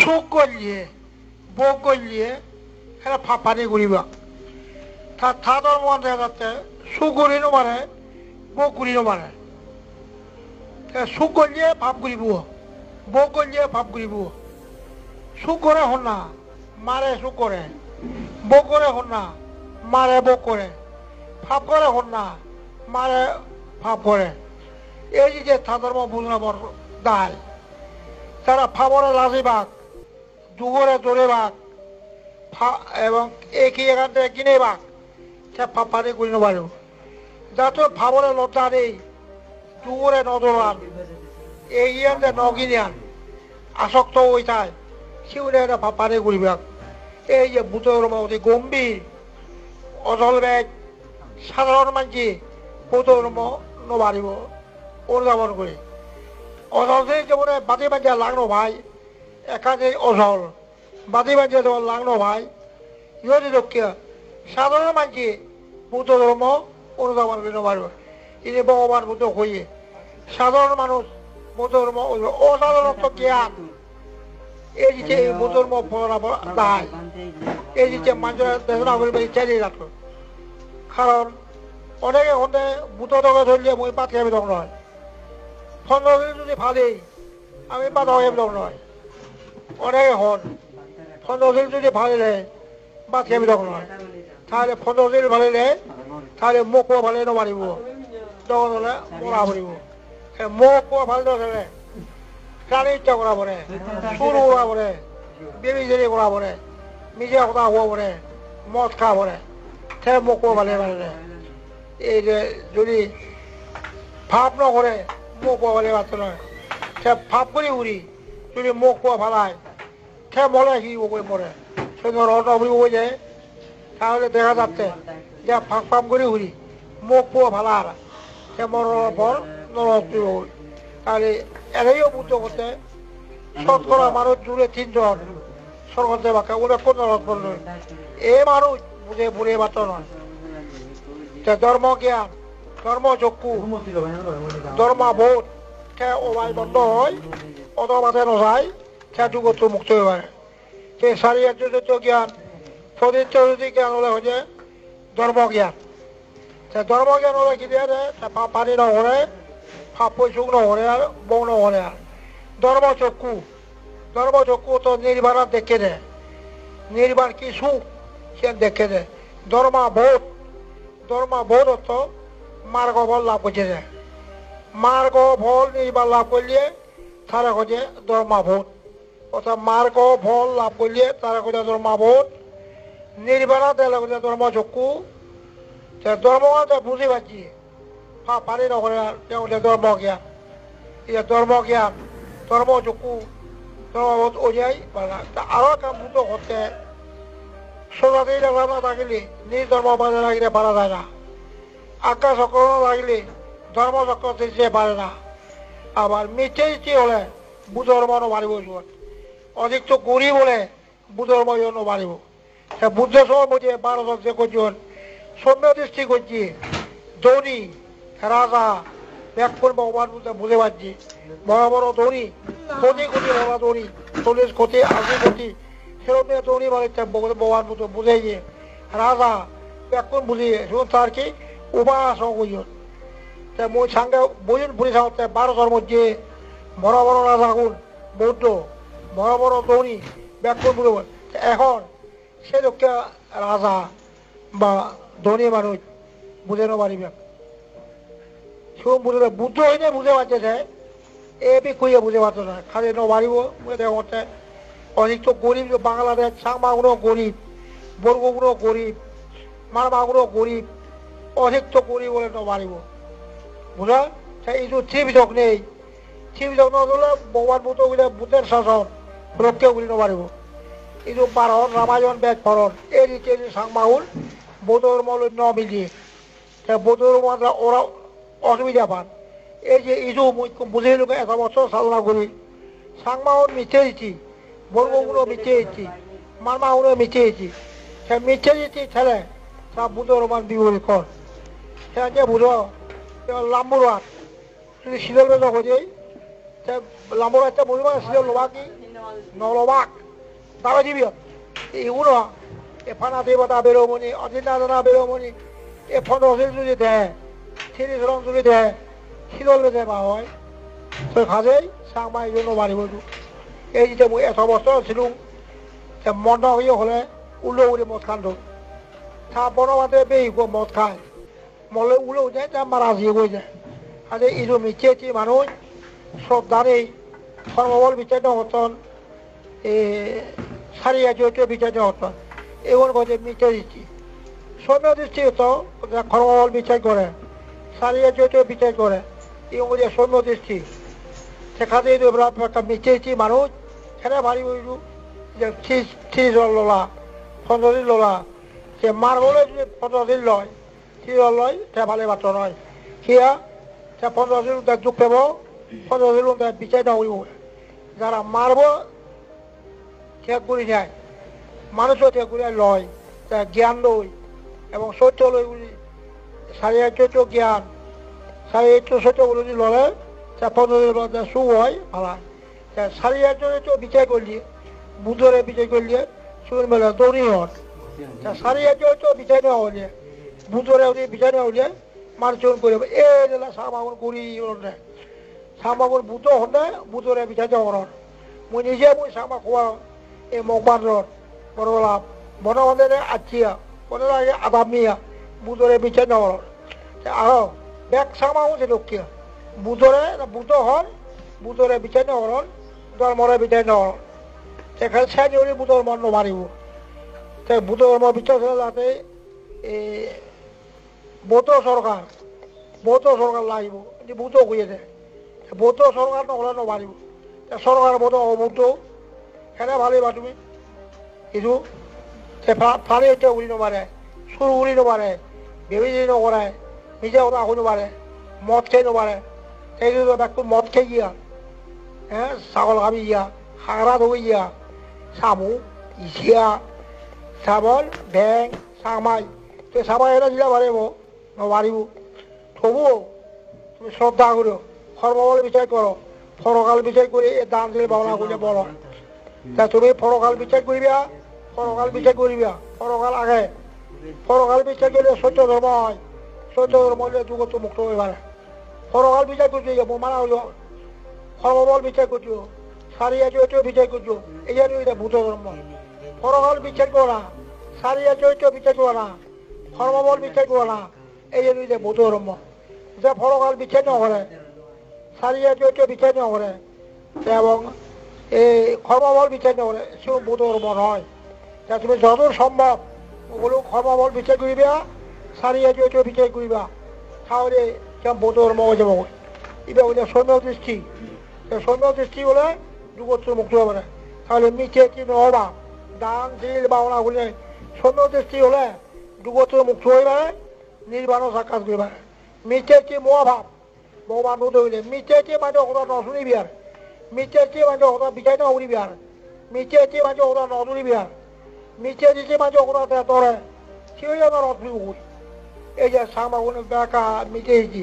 সুখ করলিয়ে ভোগ করলিয়ে এরা পানি ঘুরিবা থা ধর্ম দেখা যাচ্ছে সুখ করিনো মানে ভোগ করিনো মানে সুখ করলিয়ে ভাব করিব ভোগ করলিয়ে ভাব করিব সুখ করে হন না মারে সুখ করে ভোগ করে হন না মারে ভোগ করে ভাব করে হন না মারে ভাব করে এই যে থা ধর্ম বুঝাবার দায় তারা ফাবরে লাজিবাক দুগরে দৌড়ে বাঘ এবং একই এখান থেকে কিনে বাঘ সে পানি করি নেবারো যাতে ফাবরে লজ্জা নেই দুগরে নদরান এগিয়ে নগিনিয়ান আসক্ত হয়ে যায় সেগুলো একটা পানি করিবাক এই যে ভূতের অতি গম্ভীর অজল ব্যাগ সাধারণ মানুষ ভূতের নবারিব অনুধাবন করে অজল থেকে যেমন বাতি বাজিয়া লাগলো ভাই একাধে অজল বাতি বাজিয়া যেমন লাগলো ভাই ইহতি দক্ষিয়া সাধারণ মানুষ ভূত ধর্ম অনুধাবন করে নবারিব ইনি ভগবান ভূত হয়ে সাধারণ মানুষ ভূত ধর্ম অসাধারণত জ্ঞান এই যে ভূত ধর্ম দায় এই যে মানুষের দেশনা করিবে চালিয়ে রাখলো কারণ অনেকে হতে ভূত দোকা ধরলে মই পাত খাবি দক নয় 15 দিন যদি ফালি আমি পাত খাবি দক নয় অনেকে হন 15 দিন যদি ফালিলে পাত খাবি দক নয় তাহলে 15 দিন ফালিলে তাহলে মুখ ফালে নমারিব তখন হলে মরা পড়িব মুখ ফালিলে ধরে প্রাণী ইচ্ছা করা পড়ে চুর করা পড়ে বেবিজেরি করা পড়ে নিজে কথা হওয়া পড়ে মদ খাওয়া পড়ে সে মুখ ফালে ফালিলে এই যে যদি ভাব নকরে মুখ ফালে পারত নয় সে ভাব করে উড়ি যদি মুখ ফালায় সে মরে কি করে মরে সে রট হয়ে যায় তাহলে দেখা যাচ্ছে যে ফাঁক ফাঁক করে উড়ি মুখ ফালার সে মরার পর নরক তাহলে এরাইও বুদ্ধ করতে শতকরা মানুষ জুড়ে 3 জন স্বর্গতে বাক্যা ওরা কোন নরক করল এ মানুষ বুঝে বুড়ে বাত নয় ধর্ম জ্ঞান ধর্ম চক্ষু ধর্মাবোধ সে ওবাই বন্ধ হয় অত মাথে নযায় সে যুগত মুক্ত হয়ে পারে সে শারীরিক জ্ঞান সদিচ্ছ জ্ঞান হলে হচ্ছে ধর্ম জ্ঞান সে ধর্ম জ্ঞান হলে কি দিয়ে পানি নহরে ফাপ পয়সুক নহরে আর বৌ নহরে আর ধর্ম চক্ষু তো নির্বাণ দেখে দেয় নির্বাণ কি সুখ সে দেখে দেয় ধর্মাবোধ অর্থ মার্গ ফল লাভ করছে যায় মার্গ ফল নির্বাণ লাভ করলে তারা হচ্ছে ধর্মাবোধ অর্থাৎ মার্গ ফল লাভ করলে তারা হচ্ছে ধর্মাবোধ নির্বাণা দেওয়া হচ্ছে ধর্মচক্ষু ধর্ম বুঝে পাচ্ছি পানি নকরে ধর্ম জ্ঞান ধর্মচক্ষু ধর্মবোধ ওজাই আরো একটা মূত হচ্ছে সোজাতেই লাগা না থাকলে নিজ ধর্ম বাজে লাগলে পারা যায় না আকাশ চক্র না লাগলে ধর্মচক্র দিতে পারে না আবার মিথ্যে ইচ্ছে হলে বুধর্ম মারিব অধিক তো গরিব হলে বুধর্ম মারিব সে বুদ্ধ সময় বুঝে 12 জন যে করছেন সৌম্য দৃষ্টি করছি ধনী রাজা ব্যাকুল ভগবান বুঝে পাচ্ছি বড় বড় ধনী কোটি কোটি বড় ধনী 40 কোটি 80 কোটি সেরকম ধনী মানে ভগবান বুঝে গিয়ে রাজা ব্যাকুল বুঝিয়ে শুধু তার কি উপাস করিও মই সঙ্গে বুঝুন বুঝে সাথে 12 জন্ম যে বড় বড় রাজা গুণ বৌদ্ধ বড় বড় ধনী ব্যাকুল বুঝে এখন সে লোককে রাজা বা ধনী মানুষ বুঝে নপারিবে শুন বুঝলে বুদ্ধ হইলে বুঝে পারছে এ বি কইয়ে বুঝে পারত না খালি নপারিব দেখতে অনেক তো গরিব বাংলাদেশ সাংমাগুলো গরিব বর্গগুলো গরিব মারমাগুলো গরিব অনেক তো গরিব বলে নপারিব বুঝা এই যে ত্রিবিধক নেই ত্রিবিধক নজলে ভগবান বুদ্ধ বলে বুদ্ধের শাসন রক্ষে বলি নপারিব এই যে বারণ রামায়ণ ব্যাগ ফরণ এই রীতি সাংমাগুল বৌদ্ধ ধর্ম ন মিলিয়ে বৌদ্ধ ধর্ম ওরা অসুবিধা পান এই যে ইজু বুঝে লোক 1 বছর সাধনা করি সাংমাগুল মিথ্যে দিচ্ছি বর্গগুলো মিথ্যে দিচ্ছি মারমাগুলো মিথ্যে দিচ্ছি সে মিথ্যে দিচ্ছি ছেলে তা বুদ্ধ ধর্মান বিপরীত কর সে যে বুঝো লাম্বুরাত যদি শীতল বেজা হয়ে যায় লাম্বুরাতটা বুঝবো শীতল লোবা কি নলবাক দাবাই দিবি এগুলো এ ফানা দেবতা বেরোমনি অজিনাদনা বেরোমনি এ ফটোসিল যদি দেয় 30 রং যদি দেয় শীতল বেঁধে বা হয় তো খাজেই সাংমাই জন্য বাড়ি বলু এই যে মই এত বছর ছিলুম মন্দ হয়ে হলে উল্লো উড়ে মদ খান তা বনবাদে বেই মদ খায় মলে উল্লো যায় তা মারা দিয়ে গই যায় আরে ইরো মিচেছি মানুষ শ্রদ্ধা নেই ধর্মবল বিচার হতন এ সারিয়া চৈত্র বিচার হতন এগুলো কথা মিটে দিচ্ছি সৌম্য দৃষ্টি হতো ধর্মবল বিচার করে সারিয়া চৈত্র বিচার করে এগুলো যে সৌম্য দৃষ্টি সেখানে একটা মিচেছি মানুষ সেটা ভারী বইলু যে 30 লোলা 15 লোলা সে মার বলে যদি 15 লয় 30 লয় সে ভালো বাত নয় সিয়া সে 15 যুগ পেব 15 বিচার না হইব যারা মারব ত্যাগ করে নেয় মানুষও ত্যাগ করে লয় তা জ্ঞান লই এবং সত্য লই বলি 4.5 জ্ঞান 4.5 সত্য বলে লড়ে তা 15 সু হয় ভালো 4.5 বিচার করলি বুধরে বিচার করলে শুনে মেলা দৌড়ি হন 4.5 বিচার নেওয়া হলে বুধরে বিচার নেওয়া হলে মানুষ করে এ সামাগুন করি সামাগুন বুধ হলে বুধরে বিচার দেওয়া মই নিজে মই সামা খোয়া এই মগবান বড় লাভ বনবান্ধে আছিয়া বনে লাগে আদামিয়া বুধরে বিচার নেওয়া আরো ব্যাগ সামাগুন সে লক্ষ্য বুধরে বুধ হন বুধরে বিচার নেওয়া ধর্মরে বিচার নেওয়া সেখানে সেজরি বুধর মন মারিব তাই বুধ ধর্ম বিচার যাতে বৌদ্ধ সরকার লাগিব বুধ হয়ে যায় বৌদ্ধ সরকার নহলে নমারিব সরকার বোধ অবৌদ্ধ সেটা ভালোই বা তুমি কিন্তু ফালে এটা উড়ি নমারে সুর উড়ি নমারে বেবি নকরায় নিজে কথা শুনি নমারে মদ খেয়ে নমারে সেই ব্যাগটো মদ খেয়ে গিয়া হ্যাঁ ছাগল খাবি গিয়া হাগরা ধুই গিয়া সামু ইসিয়া ছাগল ভেং চামাই তো চামাই এটা দিলে পাৰিব নোৱাৰিব তবুও তুমি শ্ৰদ্ধা করো সর্ববল বিচার করো ফরকাল বিচার করে দান দিলে ভাবনা করলে বড় তা তুমি ফরকাল বিচার করিবা ফরকাল বিচার করিবা ফরকাল আগে ফরকাল বিচার করলে সত্য ধর্ম হয় সত্য ধর্ম হলে দুগত মুক্ত হয়ে পারে ফরকাল বিচার করতে মানা হইল সর্ববল বিচার করছো 4.5 বিচার করছো এই জন্য এটা ভূত ধর্ম ফরকাল বিচার করা 4.5 বিচার করা না সর্ববল বিচার করা না এই জন্য এটা ভূত ধর্ম যে ফরকাল বিচার না করে 4.5 বিচার না করে এবং এই সর্ববল বিচার না করে সে ভূত ধর্ম নয় তা তুমি যতদূর সম্ভব ওগুলো সর্ববল বিচার করিবা 4.5 বিচার করিবা তাহলে কেমন ভূত ধর্ম হয়ে যাব এটা হলে সৌম্য দৃষ্টি সৌম্য দৃষ্টি হলে দুগোত্র মুক্ত হবে না তাহলে মিছে কি নহবা দান শিল ভাবনা হলে সৌম্য দৃষ্টি হলে দুগোত্র মুক্ত হয়ে পারে নির্বাণ সাক্ষাৎ করে পারে মিছে কি মহাভাব ভগবান বোধ হইলে মিছে কি মানে কথা নশুনিবি আর মিছে কি মানে কথা বিচার না উড়িবি আর মিছে কি মানে কথা নজুরিবি আর মিছে দিছে মানে কথা তোরে সে আমার অদ্ভুত এই যে সামাগুনে বেকা মিটেছি